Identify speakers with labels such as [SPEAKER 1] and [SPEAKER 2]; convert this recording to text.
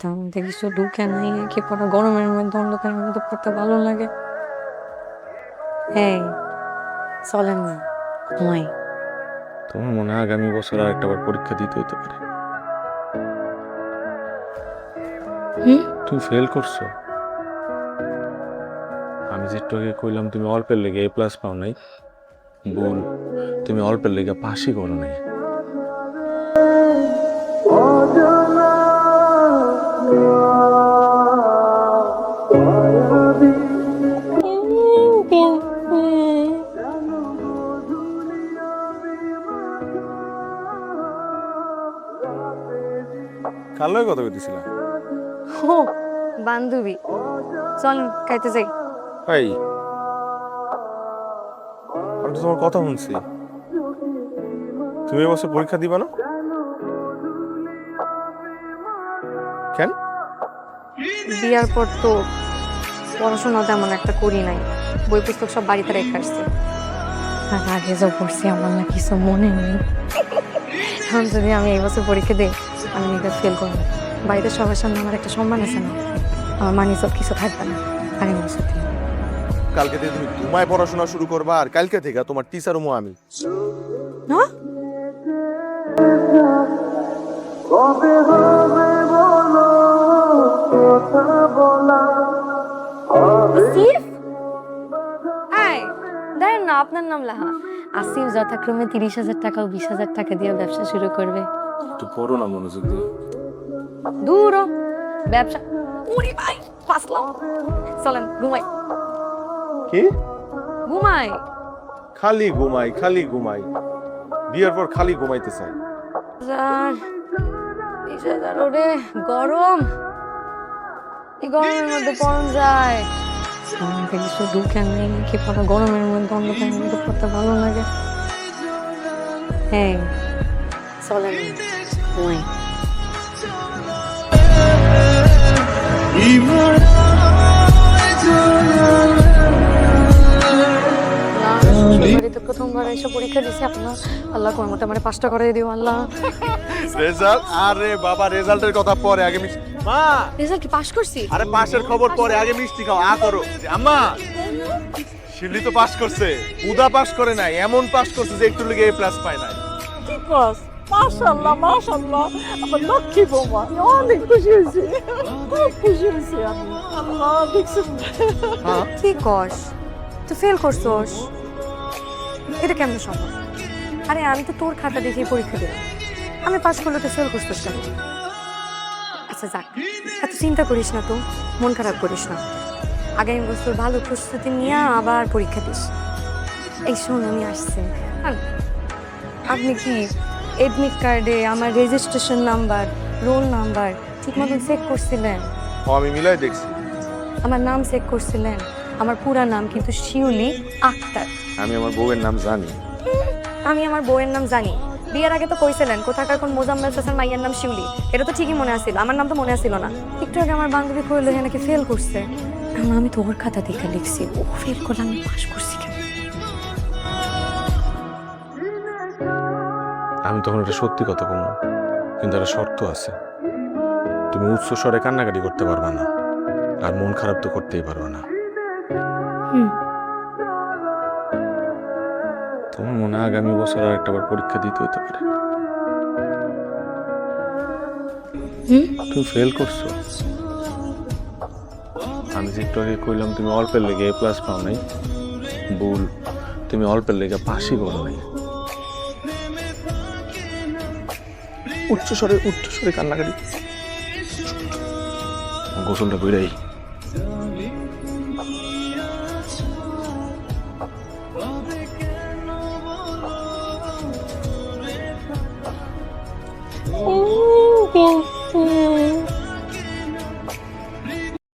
[SPEAKER 1] তার মধ্যে কিছু ঢুকে নাই কি পড়া গরমের মধ্যে অন্ধকারের মধ্যে পড়তে ভালো লাগে। এই চলেন না ঘুমাই।
[SPEAKER 2] তোমার মনে হয় আগামী বছর আর একটা বার পরীক্ষা দিতে হতে পারে। তুমি ফেল করছো। আমি যে একটু আগে কইলাম তুমি অল্পের লেগে A+ পাও নাই, ভুল। তুমি অল্পের লেগে পাশই করো নাই। কার লগে কথা কইতেছিলা?
[SPEAKER 1] ও বান্ধবী, চল খাইতে যাই।
[SPEAKER 2] ভাই, আমি তো তোমার কথা শুনছি। তুমি এবছর পরীক্ষা দিবা না কেন?
[SPEAKER 1] বিয়ার পর তো পড়াশোনা তেমন একটা করি নাই, বই পুস্তক সব বাড়িতে রেখে আসছি। আর আগে যা পড়ছি আমার না কিছু মনে নেই। এখন যদি আমি এই বছর পরীক্ষা দিই, আমি নিজে ফেল করবো। বাড়িতে সবার সামনে আমার একটা সম্মান আছে না, আমার মানে সব কিছু থাকবে না আগামী বছর থেকে।
[SPEAKER 2] কালকে থেকে তুমি ঘুমায় পড়াশোনা শুরু করবা, আর কালকে থেকে তোমার টিচার হবো আমি।
[SPEAKER 1] না আসিফ, এই দেখেন না আপনার নাম লাহা। আসিফ যথাক্রমে 30,000 টাকা ও 20,000 টাকা দিয়ে ব্যবসা শুরু করবে।
[SPEAKER 2] একটু পড়ো না মনোযোগ দিয়ে।
[SPEAKER 1] দূর হ, ব্যবসা উড়ি ভাই ফাসলাম। চলেন ঘুমাই।
[SPEAKER 2] কি?
[SPEAKER 1] ঘুমাই।
[SPEAKER 2] খালি ঘুমাই খালি ঘুমাই, বিয়ের পর খালি ঘুমাইতে চাই।
[SPEAKER 1] 20,000 ওরে গরম, এই গরমের মধ্যে পড়ন যায়। আমাকে কিছু ঢুকে নেই কি পড়া গরমের মধ্যে অন্ধকারের মধ্যে পড়তে ভালো লাগে। হ্যাঁ চলেন ঘুমাই। প্রথমবার এসে পরীক্ষা দিছি আপনার, আল্লাহ কোন মতে আমার 5টা করে দিও আল্লাহ।
[SPEAKER 2] রেজাল্ট? আরে বাবা, রেজাল্টের কথা পরে, আগে মা
[SPEAKER 1] রেজাল্ট কি পাস করছি?
[SPEAKER 2] আরে পাশের খবর পরে, আগে মিষ্টি খাও। করো আম্মা, শিবলি তো পাস করছে, উদা পাস করে নাই, এমন পাস করছে যে একটু লেগে A+ পায় নাই।
[SPEAKER 3] কি কস? মাশাআল্লাহ মাশাআল্লাহ, আমার লক্ষ্মী বৌমা, অনেক খুশি হয়েছি, খুব খুশি হয়েছি আমি। আল্লাহ দেখছেন?
[SPEAKER 1] কি কস তুই ফেল করছস? এটা কেমন সম্ভব? আরে আমি তো তোর খাতা দেখে পরীক্ষা দিলাম, আমি পাস করলে তো ফেল করছস কেন? আচ্ছা যাক, এত চিন্তা করিস না তো, মন খারাপ করিস না। আগামী বছর ভালো প্রস্তুতি নিয়ে আবার পরীক্ষা দিস। এই শোন আমি আসছি। আর আপনি কি এডমিট কার্ডে আমার রেজিস্ট্রেশন নাম্বার, রোল নাম্বার ঠিক মতন চেক করছিলেন?
[SPEAKER 2] আমি মিলাই দেখছি।
[SPEAKER 1] আমার নাম চেক করছিলেন? আমার পুরা নাম কিন্তু শিউলি আক্তার।
[SPEAKER 2] আমি আমার বউয়ের নাম জানি।
[SPEAKER 1] আমি আমার বউয়ের নাম জানি, বিয়ের আগে তো কইছিলেন কোথাকার কোন মোজাম্মেল হাসান মাইয়ার নাম শিউলি, এটা তো ঠিকই মনে আছিল, আমার নাম তো মনে আছিল না। একটু আগে আমার বান্ধবী কইলো নাকি ফেল করছে, এখন আমি তো ওর খাতা দেখে লিখছি ও ফেল করলে আমি পাস করছি কেন?
[SPEAKER 2] আমি তখন এটা সত্যি কথা বলবো, কিন্তু একটা শর্ত আছে। তুমি উচ্চ স্বরে কান্নাকাটি করতে পারবা না, আর মন খারাপ তো করতেই পারবা না। তোমার মনে হয় আগামী বছর আর একটা বার পরীক্ষা দিতে হতে পারে। তুমি ফেল করছো। আমি যে একটু আগে কইলাম তুমি অল্পের লেগে A+ পাও নাই, ভুল। তুমি অল্পের লেগে পাশই করো নাই। উচ্চ স্বরে কান্নাকাটি। গোসলটা বেড়াই।
[SPEAKER 1] Oh,